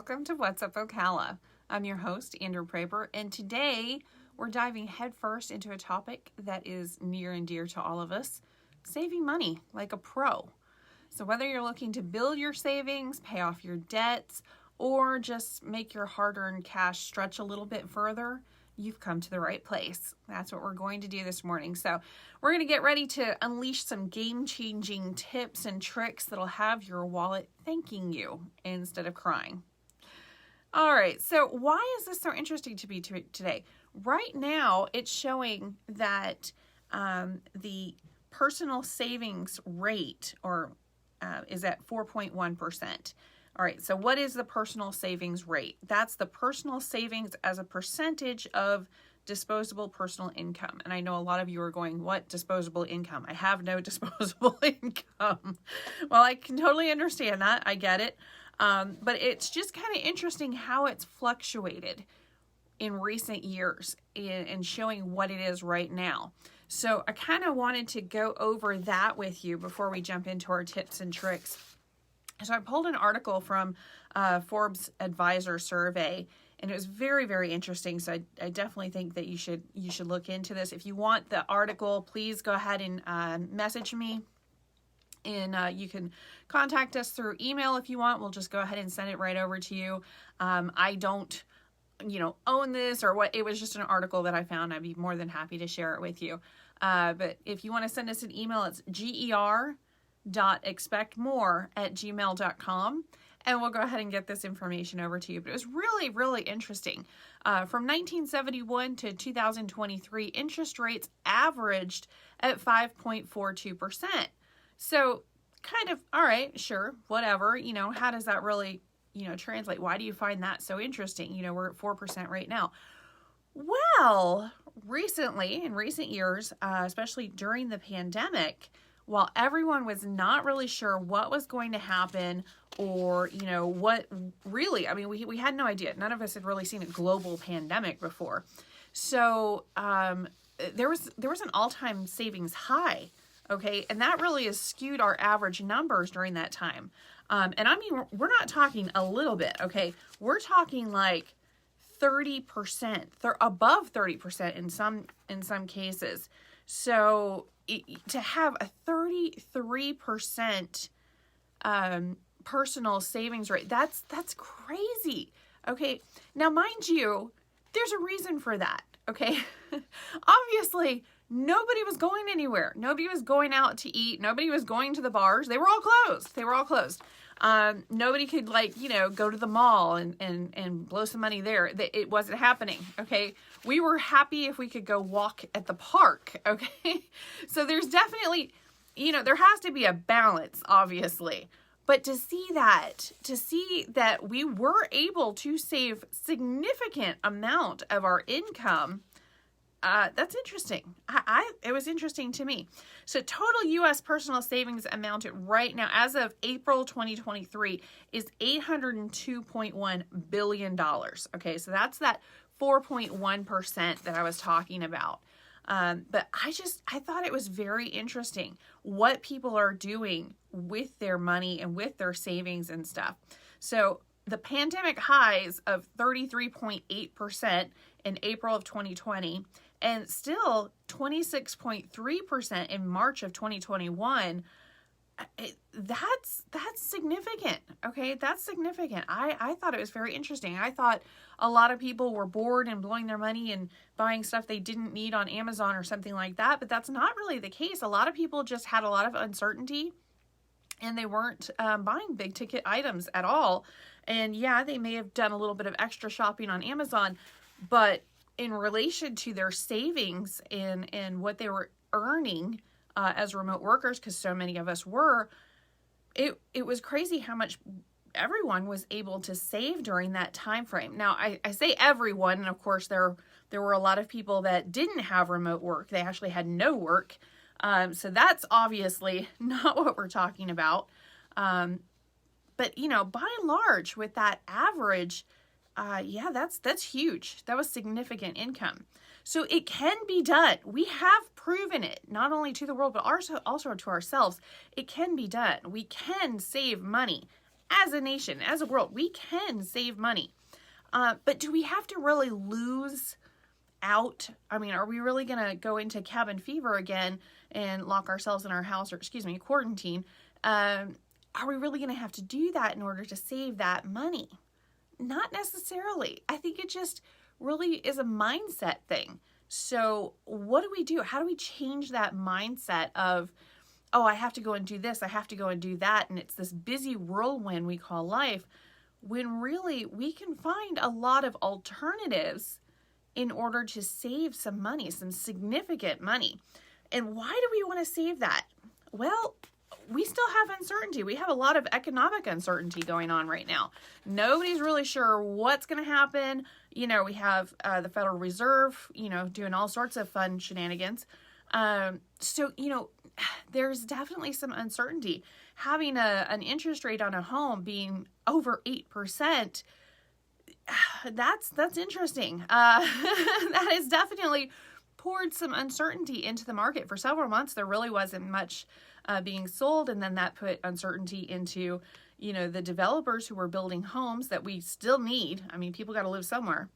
welcome to What's Up Ocala. I'm your host, Andrew Praber, and today we're diving headfirst into a topic that is near and dear to all of us, saving money like a pro. So whether you're looking to build your savings, pay off your debts, or just make your hard-earned cash stretch a little bit further, you've come to the right place. That's what we're going to do this morning. So we're going to get ready to unleash some game-changing tips and tricks that'll have your wallet thanking you instead of crying. All right, so why is this so interesting to me today? Right now, it's showing that the personal savings rate is at 4.1%. All right, so what is the personal savings rate? That's the personal savings as a percentage of disposable personal income. And I know a lot of you are going, what disposable income? I have no disposable income. Well, I can totally understand that. I get it. But it's just kind of interesting how it's fluctuated in recent years and showing what it is right now. So I kind of wanted to go over that with you before we jump into our tips and tricks. So I pulled an article from Forbes Advisor Survey, and it was very, very interesting. So I definitely think that you should look into this. If you want the article, please go ahead and message me. And you can contact us through email if you want. We'll just go ahead and send it right over to you. I don't, own this or what. It was just an article that I found. I'd be more than happy to share it with you. But if you want to send us an email, it's GER.ExpectMore@gmail.com. And we'll go ahead and get this information over to you. But it was really, really interesting. From 1971 to 2023, interest rates averaged at 5.42%. So kind of, all right, sure, whatever, how does that really, translate? Why do you find that so interesting? We're at 4% right now. Well, recently, in recent years, especially during the pandemic, while everyone was not really sure what was going to happen or, what really, we had no idea. None of us had really seen a global pandemic before. So there was an all-time savings high. Okay, and that really has skewed our average numbers during that time. And we're not talking a little bit, okay? We're talking like 30%, above 30% in some cases. So to have a 33% personal savings rate, that's crazy. Okay, now mind you, there's a reason for that, okay? Obviously, nobody was going anywhere. Nobody was going out to eat. Nobody was going to the bars. They were all closed. Nobody could go to the mall and blow some money there. It wasn't happening. Okay. We were happy if we could go walk at the park. Okay. So there's definitely, there has to be a balance, obviously. But to see that we were able to save significant amount of our income, that's interesting. It was interesting to me. So total U.S. personal savings amounted right now, as of April 2023, is $802.1 billion. Okay, so that's that 4.1% that I was talking about. But I thought it was very interesting what people are doing with their money and with their savings and stuff. So the pandemic highs of 33.8% in April of 2020 and still 26.3% in March of 2021, that's significant. Okay, that's significant. I thought it was very interesting. I thought a lot of people were bored and blowing their money and buying stuff they didn't need on Amazon or something like that, but that's not really the case. A lot of people just had a lot of uncertainty and they weren't buying big ticket items at all. And yeah, they may have done a little bit of extra shopping on Amazon, but in relation to their savings and what they were earning as remote workers, because so many of us were, it was crazy how much everyone was able to save during that time frame. Now, I say everyone, and of course there were a lot of people that didn't have remote work. They actually had no work. So that's obviously not what we're talking about. But, by and large, with that average, that's huge. That was significant income. So it can be done. We have proven it, not only to the world, but also to ourselves. It can be done. We can save money as a nation, as a world, we can save money. But do we have to really lose out? I mean, are we really going to go into cabin fever again and lock ourselves in our house, or quarantine? Are we really going to have to do that in order to save that money? Not necessarily. I think it just really is a mindset thing. So what do we do? How do we change that mindset of, oh, I have to go and do this, I have to go and do that, and it's this busy whirlwind we call life, when really we can find a lot of alternatives in order to save some money, some significant money. And why do we want to save that? Well, we still have uncertainty. We have a lot of economic uncertainty going on right now. Nobody's really sure what's going to happen. You know, we have the Federal Reserve, you know, doing all sorts of fun shenanigans. So, you know, there's definitely some uncertainty. Having an interest rate on a home being over 8%, that's interesting. That has definitely poured some uncertainty into the market. For several months, there really wasn't much being sold, and then that put uncertainty into, you know, the developers who were building homes that we still need. I mean, people got to live somewhere.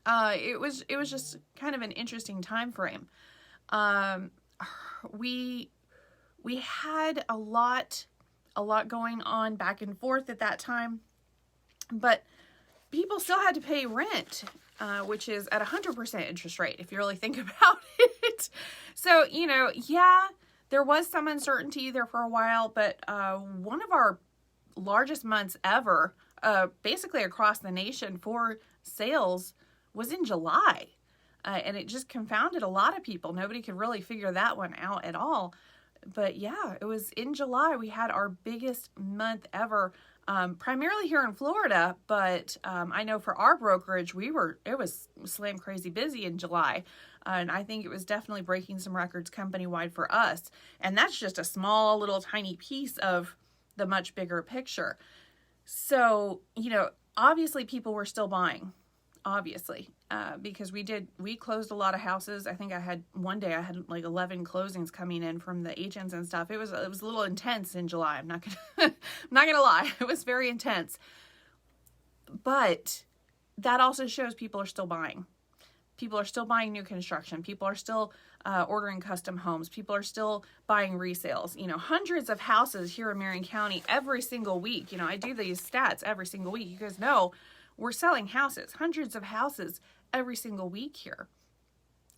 It was just kind of an interesting time frame. We had a lot going on back and forth at that time, but people still had to pay rent, which is at 100% interest rate, if you really think about it. So, you know, yeah, there was some uncertainty there for a while, but one of our largest months ever, basically across the nation for sales, was in July. And it just confounded a lot of people. Nobody could really figure that one out at all. But yeah, it was in July we had our biggest month ever, primarily here in Florida. But I know for our brokerage, it was slam crazy busy in July. And I think it was definitely breaking some records company-wide for us. And that's just a small little tiny piece of the much bigger picture. So, you know, obviously people were still buying, obviously, because we closed a lot of houses. I think one day I had like 11 closings coming in from the agents and stuff. It was a little intense in July. I'm not gonna lie. It was very intense. But that also shows people are still buying. People are still buying new construction. People are still ordering custom homes. People are still buying resales. You know, hundreds of houses here in Marion County every single week. You know, I do these stats every single week. You guys know we're selling houses, hundreds of houses every single week here.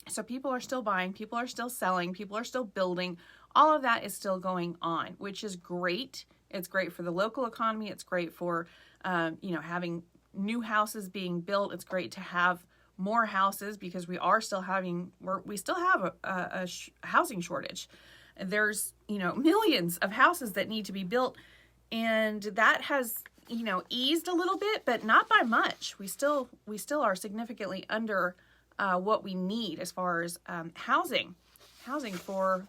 So people are still buying. People are still selling. People are still building. All of that is still going on, which is great. It's great for the local economy. It's great for, you know, having new houses being built. It's great to have more houses because we still have a housing shortage. There's, you know, millions of houses that need to be built, and that has, you know, eased a little bit, but not by much. We still are significantly under what we need as far as housing for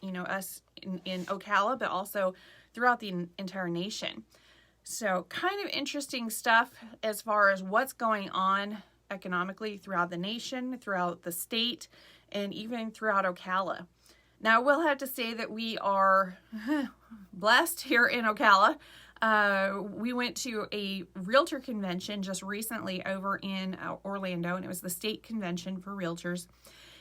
you know, us in Ocala, but also throughout the entire nation. So kind of interesting stuff as far as what's going on economically throughout the nation, throughout the state, and even throughout Ocala. Now, I will have to say that we are blessed here in Ocala. We went to a realtor convention just recently over in Orlando, and it was the state convention for realtors.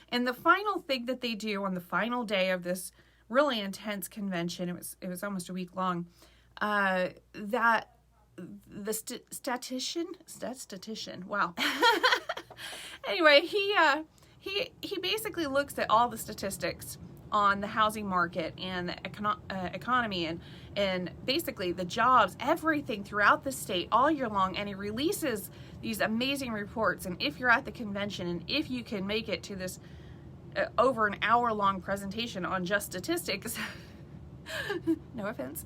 And the final thing that they do on the final day of this really intense convention, it was almost a week long, that the statistician, wow. Anyway, he basically looks at all the statistics on the housing market and the economy and basically the jobs, everything throughout the state all year long, and he releases these amazing reports. And if you're at the convention and if you can make it to this over an hour long presentation on just statistics, no offense,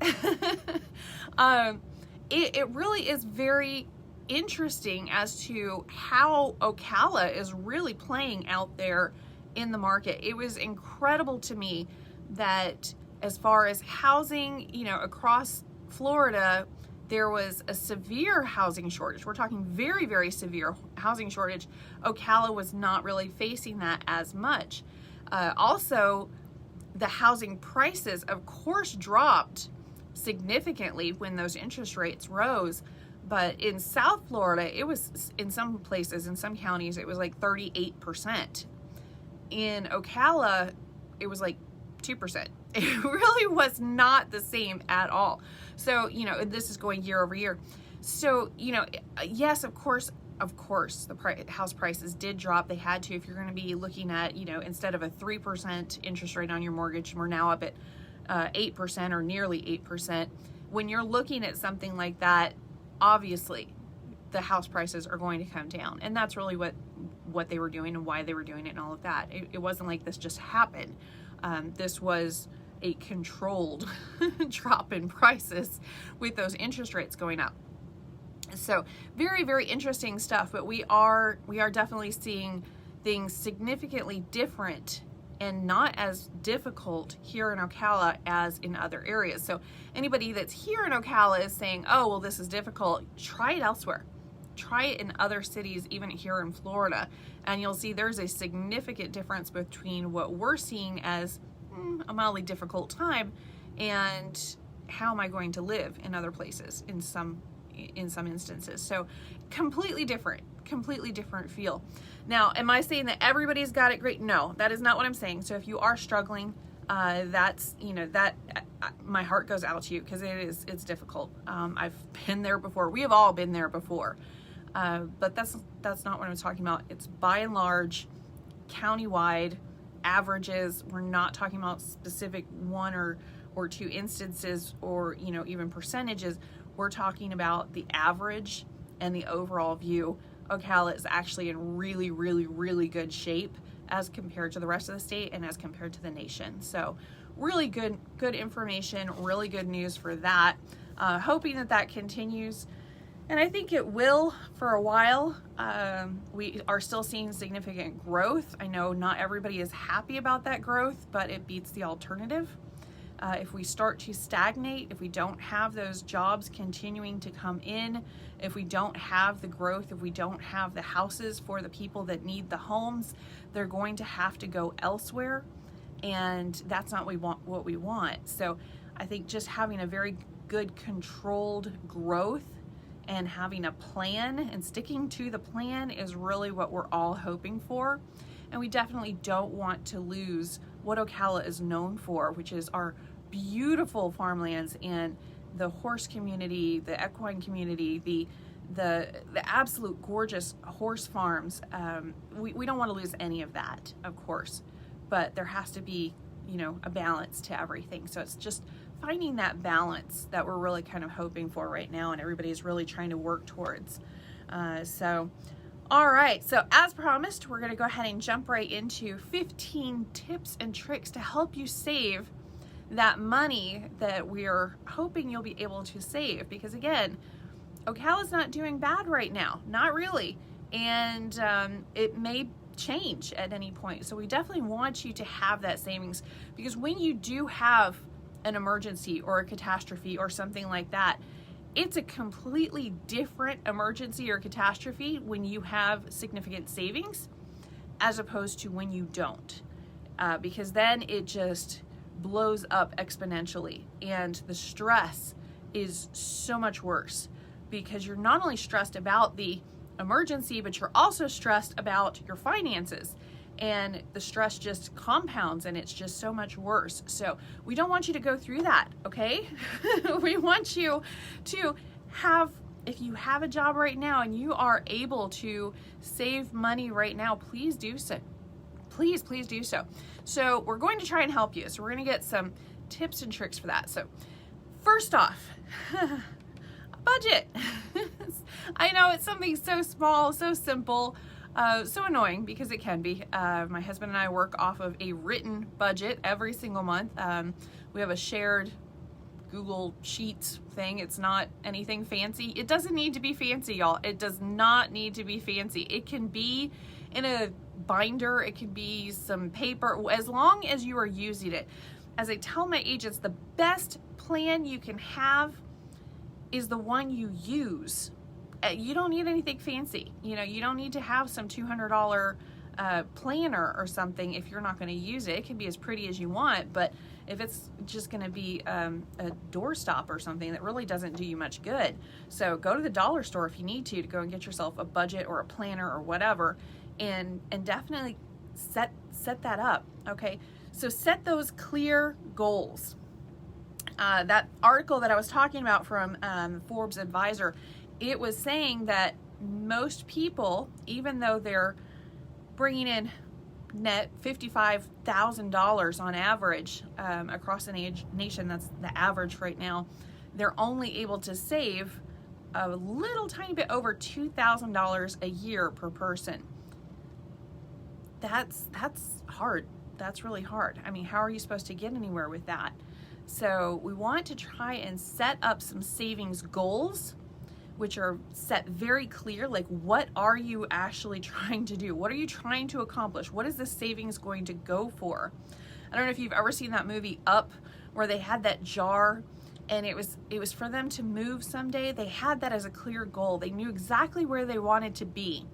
it really is very interesting as to how Ocala is really playing out there in the market. It was incredible to me that as far as housing, you know, across Florida, there was a severe housing shortage. We're talking very, very severe housing shortage. Ocala was not really facing that as much. Also, the housing prices, of course, dropped significantly when those interest rates rose. But in South Florida, it was, in some places, in some counties, it was like 38%. In Ocala, it was like 2%. It really was not the same at all. So, you know, this is going year over year. So, you know, yes, of course, the house prices did drop. They had to. If you're going to be looking at, you know, instead of a 3% interest rate on your mortgage, we're now up at 8% or nearly 8%. When you're looking at something like that, obviously the house prices are going to come down. And that's really what they were doing and why they were doing it and all of that. It wasn't like this just happened. This was a controlled drop in prices with those interest rates going up. So very, very interesting stuff, but we are definitely seeing things significantly different and not as difficult here in Ocala as in other areas. So anybody that's here in Ocala is saying, oh, well, this is difficult, try it elsewhere. Try it in other cities, even here in Florida, and you'll see there's a significant difference between what we're seeing as a mildly difficult time and how am I going to live in other places in some instances. So completely different feel. Now, am I saying that everybody's got it great? No, that is not what I'm saying. So if you are struggling, that's, you know, that my heart goes out to you, because it's difficult. I've been there before. We have all been there before. But that's not what I'm talking about. It's by and large, countywide averages. We're not talking about specific one or two instances or, you know, even percentages. We're talking about the average and the overall view. Ocala is actually in really, really, really good shape as compared to the rest of the state and as compared to the nation. So really good information, really good news for that. Hoping that continues. And I think it will for a while. We are still seeing significant growth. I know not everybody is happy about that growth, but it beats the alternative. If we start to stagnate, if we don't have those jobs continuing to come in, if we don't have the growth, if we don't have the houses for the people that need the homes, they're going to have to go elsewhere. And that's not what we want. So I think just having a very good controlled growth and having a plan and sticking to the plan is really what we're all hoping for. And we definitely don't want to lose what Ocala is known for, which is our beautiful farmlands and the horse community, the equine community, the absolute gorgeous horse farms. We don't want to lose any of that, of course, but there has to be, you know, a balance to everything. So it's just finding that balance that we're really kind of hoping for right now, and everybody's really trying to work towards. All right, so as promised, we're going to go ahead and jump right into 15 tips and tricks to help you save that money that we're hoping you'll be able to save. Because again, Ocala's not doing bad right now, not really, and it may change at any point. So we definitely want you to have that savings, because when you do have an emergency or a catastrophe or something like that, it's a completely different emergency or catastrophe when you have significant savings as opposed to when you don't, because then it just blows up exponentially, and the stress is so much worse, because you're not only stressed about the emergency, but you're also stressed about your finances, and the stress just compounds, and it's just so much worse. So we don't want you to go through that, okay? We want you to have, if you have a job right now and you are able to save money right now, please do so. Please do so. So we're going to try and help you. So we're going to get some tips and tricks for that. So first off, budget. I know it's something so small, so simple, so annoying, because it can be. My husband and I work off of a written budget every single month. We have a shared Google Sheets thing. It's not anything fancy. It doesn't need to be fancy, y'all. It does not need to be fancy. It can be in a binder, it can be some paper, as long as you are using it. As I tell my agents, the best plan you can have is the one you use. You don't need anything fancy. You know, you don't need to have some $200 planner or something, if you're not going to use it, it can be as pretty as you want, but if it's just going to be a doorstop or something, that really doesn't do you much good. So go to the dollar store if you need to go and get yourself a budget or a planner or whatever, and definitely set that up. Okay, so set those clear goals. That article that I was talking about from Forbes Advisor, it was saying that most people, even though they're bringing in net $55,000 on average across the nation, that's the average right now, they're only able to save a little tiny bit over $2,000 a year per person. That's hard. That's really hard. I mean, how are you supposed to get anywhere with that? So we want to try and set up some savings goals, which are set very clear, like what are you actually trying to do? What are you trying to accomplish? What is the savings going to go for? I don't know if you've ever seen that movie Up, where they had that jar and it was for them to move someday. They had that as a clear goal. They knew exactly where they wanted to be,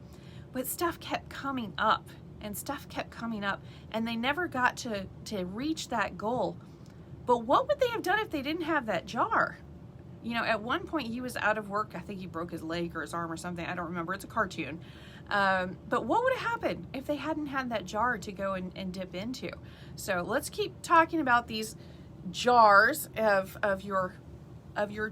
but stuff kept coming up and stuff kept coming up and they never got to reach that goal. But what would they have done if they didn't have that jar? You know, at one point he was out of work. I think he broke his leg or his arm or something. I don't remember. It's a cartoon. But what would have happened if they hadn't had that jar to go and dip into? So let's keep talking about these jars of your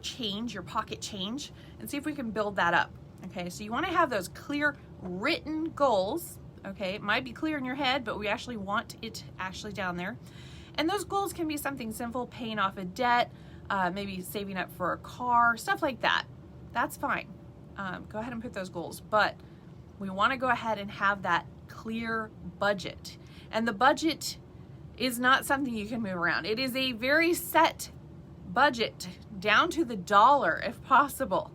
change, your pocket change, and see if we can build that up. Okay, so you want to have those clear written goals. Okay, it might be clear in your head, but we actually want it actually down there. And those goals can be something simple, paying off a debt, maybe saving up for a car, stuff like that. That's fine. Go ahead and put those goals. But we want to go ahead and have that clear budget. And the budget is not something you can move around. It is a very set budget, down to the dollar if possible.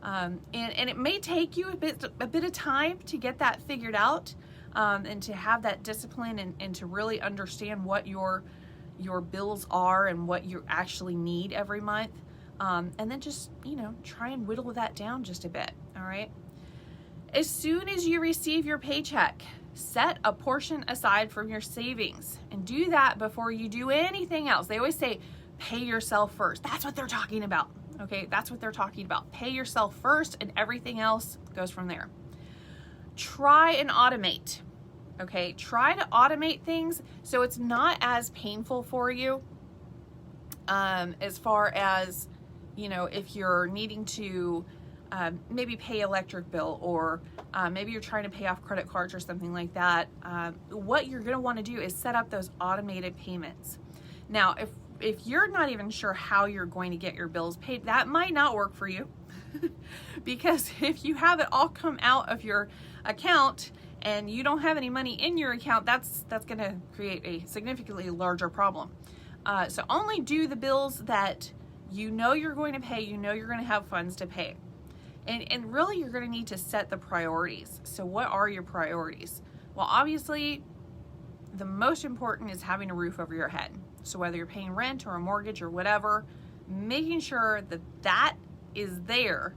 And it may take you a bit of time to get that figured out, and to have that discipline and to really understand what your bills are and what you actually need every month. And then just, try and whittle that down just a bit. All right. As soon as you receive your paycheck, set a portion aside from your savings, and do that before you do anything else. They always say, pay yourself first. That's what they're talking about. Okay. That's what they're talking about. Pay yourself first and everything else goes from there. Try and automate. Okay. Try to automate things so it's not as painful for you. As far as, if you're needing to maybe pay electric bill, or maybe you're trying to pay off credit cards or something like that, what you're going to want to do is set up those automated payments. Now, if you're not even sure how you're going to get your bills paid, that might not work for you. Because if you have it all come out of your account and you don't have any money in your account, that's going to create a significantly larger problem. So only do the bills that you're going to pay, you're going to have funds to pay. And really, you're going to need to set the priorities. So what are your priorities? Well, obviously, the most important is having a roof over your head. So whether you're paying rent or a mortgage or whatever, making sure that that is there,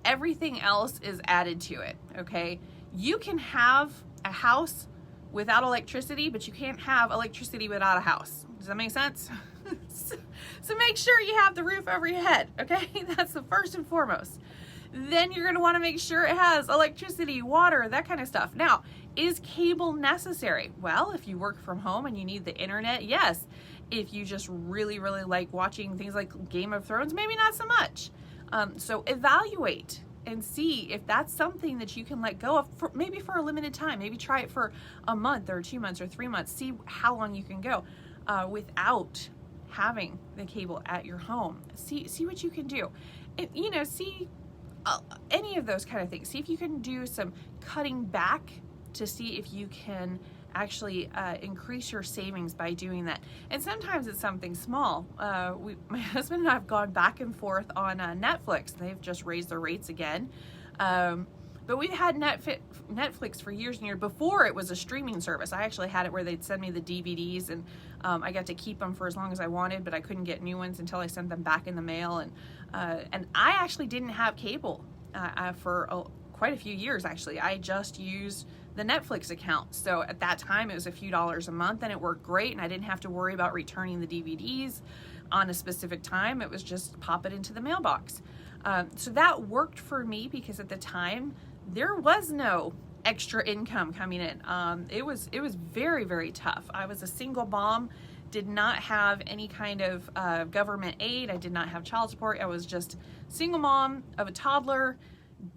everything else is added to it, okay? You can have a house without electricity, but you can't have electricity without a house. Does that make sense? So make sure you have the roof over your head, okay? That's the first and foremost. Then you're going to want to make sure it has electricity, water, that kind of stuff. Now, is cable necessary? Well, if you work from home and you need the internet, yes. If you just really, really like watching things like Game of Thrones, maybe not so much. So evaluate and see if that's something that you can let go of, maybe for a limited time. Maybe try it for a month or 2 months or 3 months. See how long you can go without having the cable at your home. See what you can do. See any of those kind of things. See if you can do some cutting back to see if you can actually increase your savings by doing that. And sometimes it's something small. My husband and I have gone back and forth on Netflix. They've just raised their rates again. But we've had Netflix for years and years before it was a streaming service. I actually had it where they'd send me the DVDs, and I got to keep them for as long as I wanted, but I couldn't get new ones until I sent them back in the mail. And I actually didn't have cable for quite a few years, actually. I just used the Netflix account. So at that time, it was a few dollars a month, and it worked great, and I didn't have to worry about returning the DVDs on a specific time. It was just pop it into the mailbox. So that worked for me because at the time, there was no extra income coming in. It was very, very tough. I was a single mom, did not have any kind of government aid. I did not have child support. I was just single mom of a toddler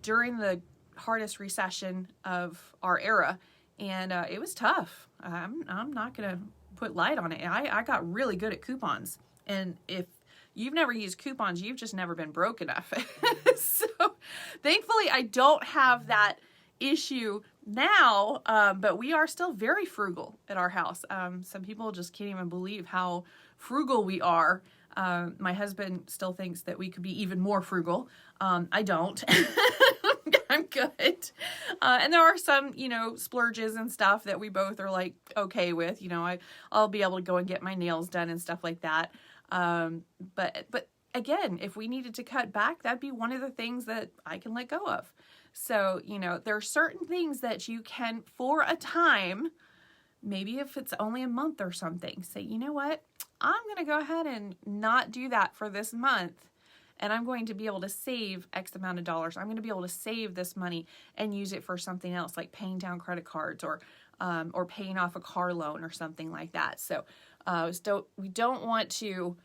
during the hardest recession of our era, and it was tough. I'm not gonna put light on it. I got really good at coupons, and if you've never used coupons, you've just never been broke enough. So thankfully I don't have that issue now, but we are still very frugal at our house. Some people just can't even believe how frugal we are. My husband still thinks that we could be even more frugal. I don't. I'm good. And there are some, splurges and stuff that we both are like okay with. I'll be able to go and get my nails done and stuff like that. But again, if we needed to cut back, that'd be one of the things that I can let go of. So, there are certain things that you can, for a time, maybe if it's only a month or something, say, you know what, I'm going to go ahead and not do that for this month. And I'm going to be able to save X amount of dollars. I'm going to be able to save this money and use it for something else, like paying down credit cards or paying off a car loan or something like that. So we don't want to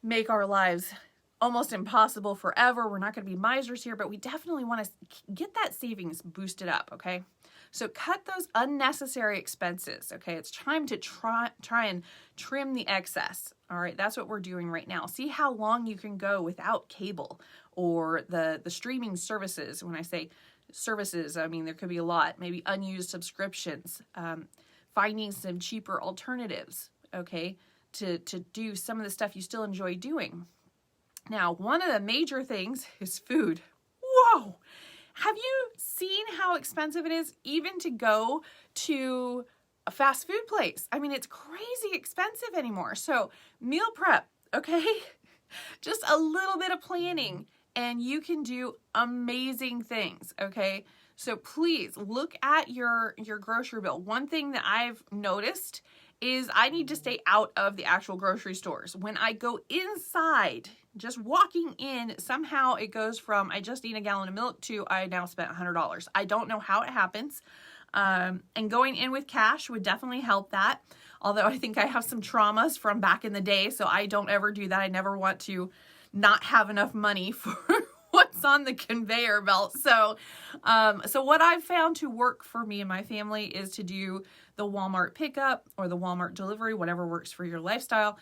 make our lives almost impossible forever. We're not going to be misers here, but we definitely want to get that savings boosted up, okay? So cut those unnecessary expenses, okay? It's time to try and trim the excess, all right? That's what we're doing right now. See how long you can go without cable or the streaming services. When I say services, I mean there could be a lot. Maybe unused subscriptions, finding some cheaper alternatives, okay, to do some of the stuff you still enjoy doing. Now, one of the major things is food. Whoa! Have you seen how expensive it is even to go to a fast food place? I mean, it's crazy expensive anymore. So meal prep, okay? Just a little bit of planning and you can do amazing things, okay? So please look at your grocery bill. One thing that I've noticed is I need to stay out of the actual grocery stores. When I go inside, just walking in, somehow it goes from I just need a gallon of milk to I now spent $100. I don't know how it happens. And going in with cash would definitely help that. Although I think I have some traumas from back in the day, so I don't ever do that. I never want to not have enough money for what's on the conveyor belt. So what I've found to work for me and my family is to do the Walmart pickup or the Walmart delivery, whatever works for your lifestyle.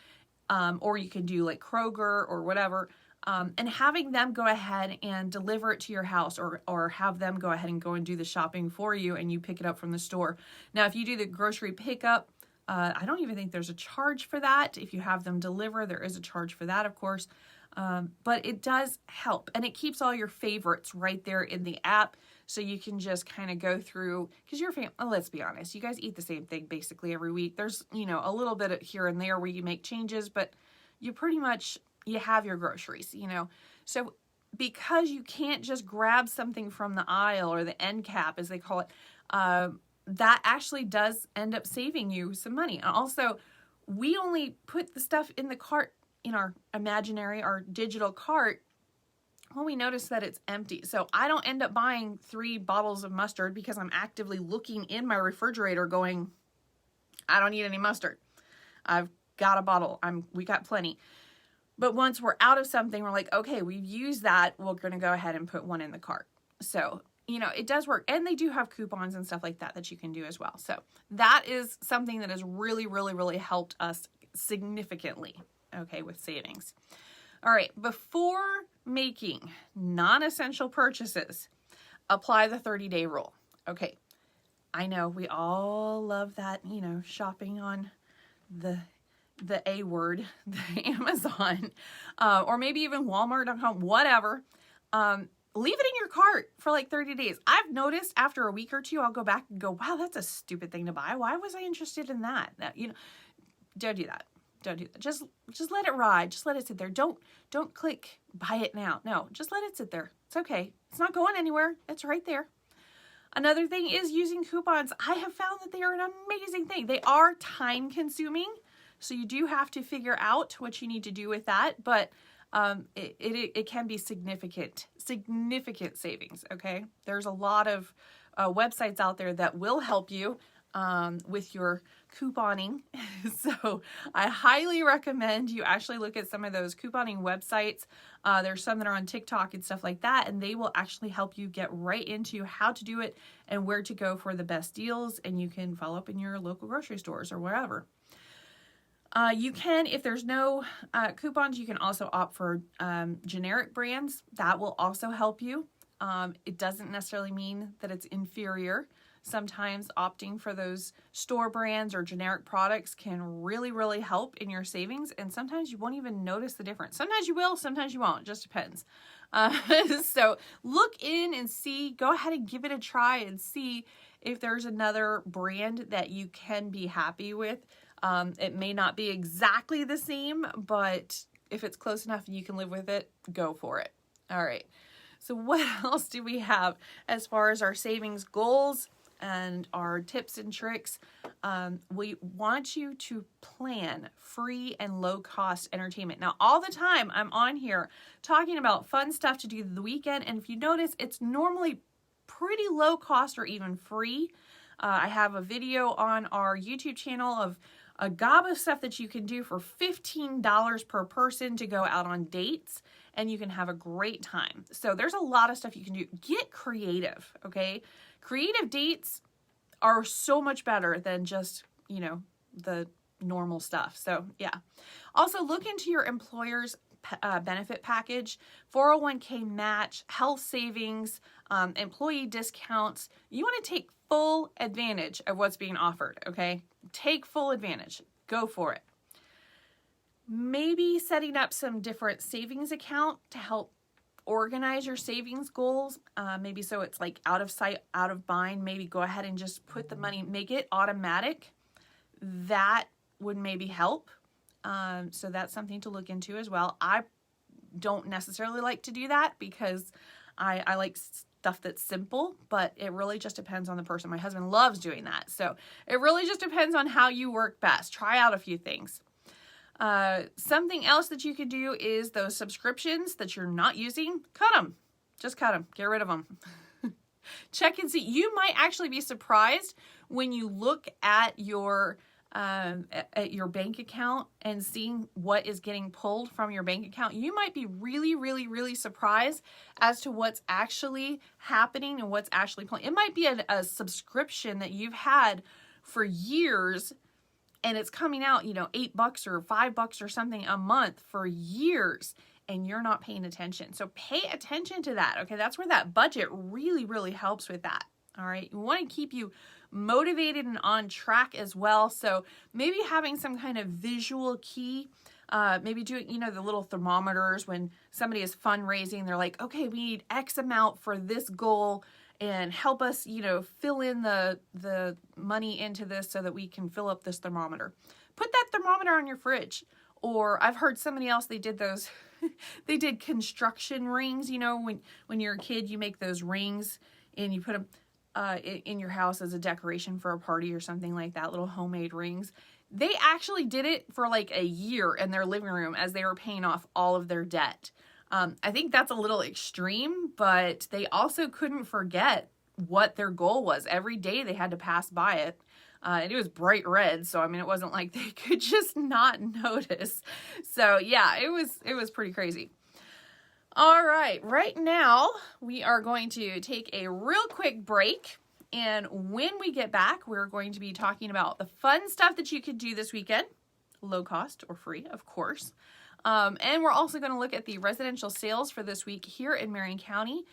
Or you can do like Kroger or whatever, and having them go ahead and deliver it to your house or have them go ahead and go and do the shopping for you and you pick it up from the store. Now, if you do the grocery pickup, I don't even think there's a charge for that. If you have them deliver, there is a charge for that, of course. But it does help, and it keeps all your favorites right there in the app. So you can just kind of go through, because your family, let's be honest, you guys eat the same thing basically every week. There's, a little bit of here and there where you make changes, but you pretty much, you have your groceries, So because you can't just grab something from the aisle or the end cap, as they call it, that actually does end up saving you some money. And also, we only put the stuff in the cart, in our digital cart, when we notice that it's empty. So I don't end up buying 3 bottles of mustard because I'm actively looking in my refrigerator going, I don't need any mustard. I've got a bottle. We got plenty. But once we're out of something, we're like, okay, we've used that. We're going to go ahead and put one in the cart. So, it does work. And they do have coupons and stuff like that you can do as well. So that is something that has really, really, really helped us significantly, okay, with savings. All right, before making non-essential purchases, apply the 30-day rule. Okay, I know we all love that, shopping on the A word, the Amazon, or maybe even Walmart.com, whatever. Leave it in your cart for like 30 days. I've noticed after a week or two, I'll go back and go, wow, that's a stupid thing to buy. Why was I interested in that? Don't do that. Don't do that. Just let it ride. Just let it sit there. Don't click buy it now. No, just let it sit there. It's okay. It's not going anywhere. It's right there. Another thing is using coupons. I have found that they are an amazing thing. They are time consuming, so you do have to figure out what you need to do with that, but it can be significant savings, okay? There's a lot of websites out there that will help you with your couponing. So I highly recommend you actually look at some of those couponing websites. There's some that are on TikTok and stuff like that, and they will actually help you get right into how to do it and where to go for the best deals, and you can follow up in your local grocery stores or wherever. You can, if there's no coupons, you can also opt for generic brands. That will also help you. It doesn't necessarily mean that it's inferior. Sometimes opting for those store brands or generic products can really, really help in your savings, and sometimes you won't even notice the difference. Sometimes you will, sometimes you won't, just depends. So look in and see, go ahead and give it a try and see if there's another brand that you can be happy with. It may not be exactly the same, but if it's close enough and you can live with it, go for it. All right. So what else do we have as far as our savings goals and our tips and tricks? We want you to plan free and low cost entertainment. Now, all the time I'm on here talking about fun stuff to do the weekend. And if you notice, it's normally pretty low cost or even free. I have a video on our YouTube channel of a gob of stuff that you can do for $15 per person to go out on dates, and you can have a great time. So there's a lot of stuff you can do. Get creative, okay? Creative dates are so much better than just, you know, the normal stuff. So yeah. Also look into your employer's benefit package, 401k match, health savings, employee discounts. You want to take full advantage of what's being offered, okay? Take full advantage. Go for it. Maybe setting up some different savings account to help organize your savings goals. Maybe so it's like out of sight, out of mind. Maybe go ahead and just put the money, make it automatic. That would maybe help. So that's something to look into as well. I don't necessarily like to do that because I like stuff that's simple, but it really just depends on the person. My husband loves doing that. So it really just depends on how you work best. Try out a few things. Something else that you could do is those subscriptions that you're not using, cut them. Just cut them. Get rid of them. Check and see. You might actually be surprised when you look at your bank account and seeing what is getting pulled from your bank account. You might be really, really, really surprised as to what's actually happening and what's actually pulling. It might be a subscription that you've had for years, and it's coming out, you know, $8 or $5 or something a month for years, and you're not paying attention. So pay attention to that. Okay, that's where that budget really, really helps with that. All right, you want to keep you motivated and on track as well. So maybe having some kind of visual key, maybe doing, you know, the little thermometers when somebody is fundraising, they're like, okay, we need X amount for this goal, and help us, you know, fill in the money into this so that we can fill up this thermometer. Put that thermometer on your fridge. Or I've heard somebody else, they did those, they did construction rings, you know, when you're a kid, you make those rings and you put them in your house as a decoration for a party or something like that, little homemade rings. They actually did it for like a year in their living room as they were paying off all of their debt. I think that's a little extreme, but they also couldn't forget what their goal was. Every day they had to pass by it. And it was bright red, so I mean, it wasn't like they could just not notice. So yeah, it was pretty crazy. All right, right now we are going to take a real quick break, and when we get back, we're going to be talking about the fun stuff that you could do this weekend, low cost or free, of course. And we're also going to look at the residential sales for this week here in Marion County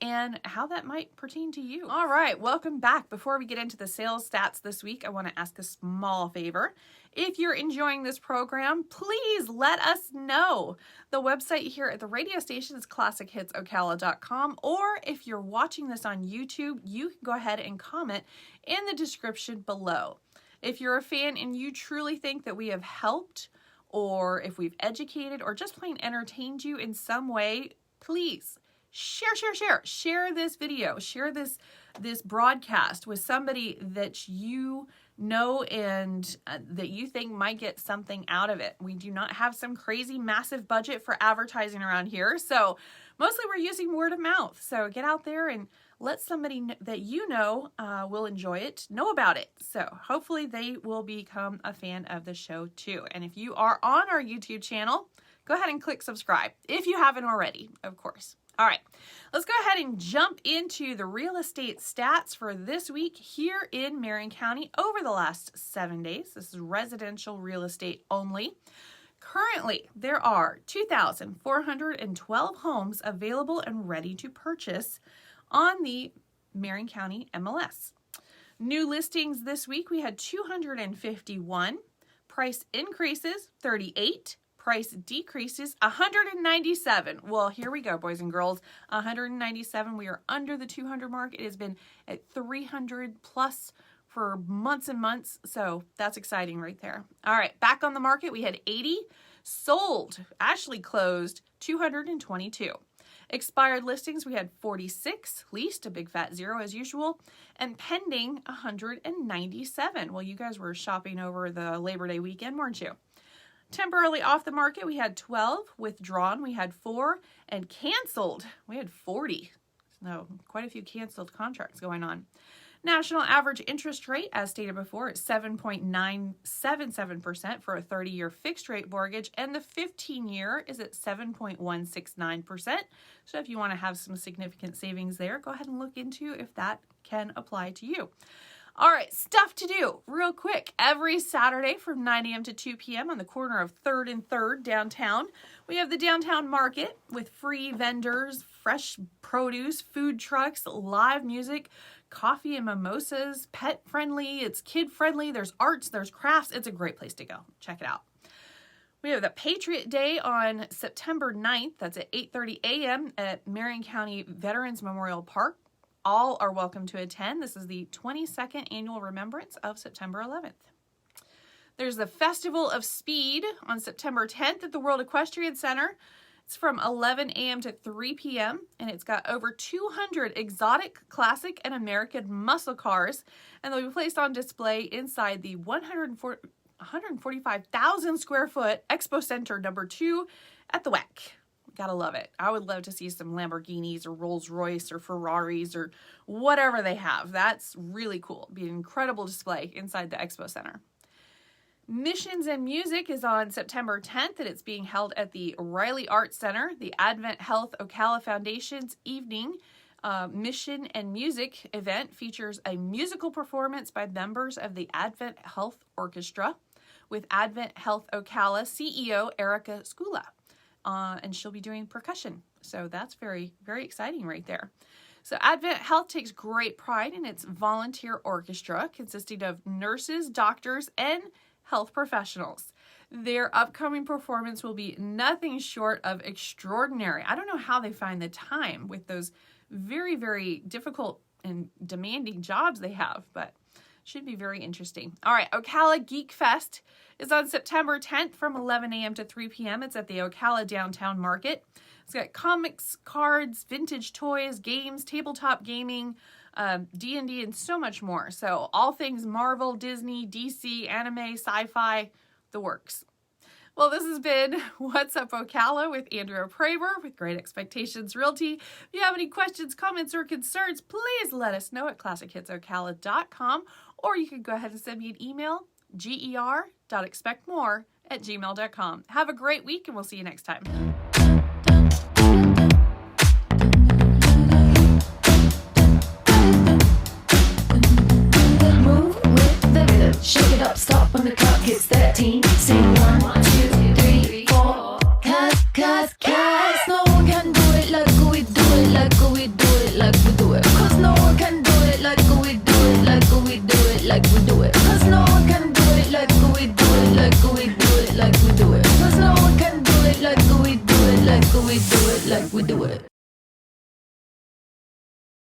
and how that might pertain to you. All right, welcome back. Before we get into the sales stats this week, I want to ask a small favor. If you're enjoying this program, please let us know. The website here at the radio station is classichitsocala.com, or if you're watching this on YouTube, you can go ahead and comment in the description below. If you're a fan and you truly think that we have helped, or if we've educated or just plain entertained you in some way, please Share this video, share this broadcast with somebody that you know and that you think might get something out of it. We do not have some crazy massive budget for advertising around here, so mostly we're using word of mouth. So get out there and let somebody that you know will enjoy it know about it. So hopefully they will become a fan of the show too. And if you are on our YouTube channel, go ahead and click subscribe if you haven't already, of course. All right, let's go ahead and jump into the real estate stats for this week here in Marion County over the last 7 days. This is residential real estate only. Currently, there are 2,412 homes available and ready to purchase on the Marion County MLS. New listings this week, we had 251. Price increases, 38. Price decreases, 197. Well, here we go, boys and girls. 197. We are under the 200 mark. It has been at 300 plus for months and months. So that's exciting right there. All right, back on the market, we had 80. Sold, actually closed, 222. Expired listings, we had 46. Leased, a big fat 0 as usual. And pending, 197. Well, you guys were shopping over the Labor Day weekend, weren't you? Temporarily off the market, we had 12. Withdrawn, we had 4. And canceled, we had 40. So quite a few canceled contracts going on. National average interest rate, as stated before, is 7.977% for a 30-year fixed rate mortgage, and the 15-year is at 7.169%. So if you want to have some significant savings there, go ahead and look into if that can apply to you. All right, stuff to do real quick. Every Saturday from 9 a.m. to 2 p.m. on the corner of 3rd and 3rd downtown, we have the downtown market with free vendors, fresh produce, food trucks, live music, coffee and mimosas, pet friendly, it's kid friendly, there's arts, there's crafts. It's a great place to go. Check it out. We have the Patriot Day on September 9th. That's at 8:30 a.m. at Marion County Veterans Memorial Park. All are welcome to attend. This is the 22nd annual remembrance of September 11th. There's the Festival of Speed on September 10th at the World Equestrian Center. It's from 11 a.m. to 3 p.m. and it's got over 200 exotic, classic, and American muscle cars, and they'll be placed on display inside the 145,000 square foot Expo Center number 2 at the WEC. Gotta love it. I would love to see some Lamborghinis or Rolls Royce or Ferraris or whatever they have. That's really cool. It'd be an incredible display inside the Expo Center. Missions and Music is on September 10th, and it's being held at the Riley Arts Center. The Advent Health Ocala Foundation's evening Mission and Music event features a musical performance by members of the Advent Health Orchestra with Advent Health Ocala CEO Erica Skula. And she'll be doing percussion. So that's very, very exciting right there. So Advent Health takes great pride in its volunteer orchestra consisting of nurses, doctors, and health professionals. Their upcoming performance will be nothing short of extraordinary. I don't know how they find the time with those very, very difficult and demanding jobs they have, but should be very interesting. All right, Ocala Geek Fest is on September 10th from 11 a.m. to 3 p.m. It's at the Ocala Downtown Market. It's got comics, cards, vintage toys, games, tabletop gaming, D&D, and so much more. So all things Marvel, Disney, DC, anime, sci-fi, the works. Well, this has been What's Up Ocala with Andrea Praber with Great Expectations Realty. If you have any questions, comments, or concerns, please let us know at classichitsocala.com, or you can go ahead and send me an email, GER.ExpectMore@gmail.com. Have a great week, and we'll see you next time. Move with the rhythm, shake it up, stop when the clock hits 13.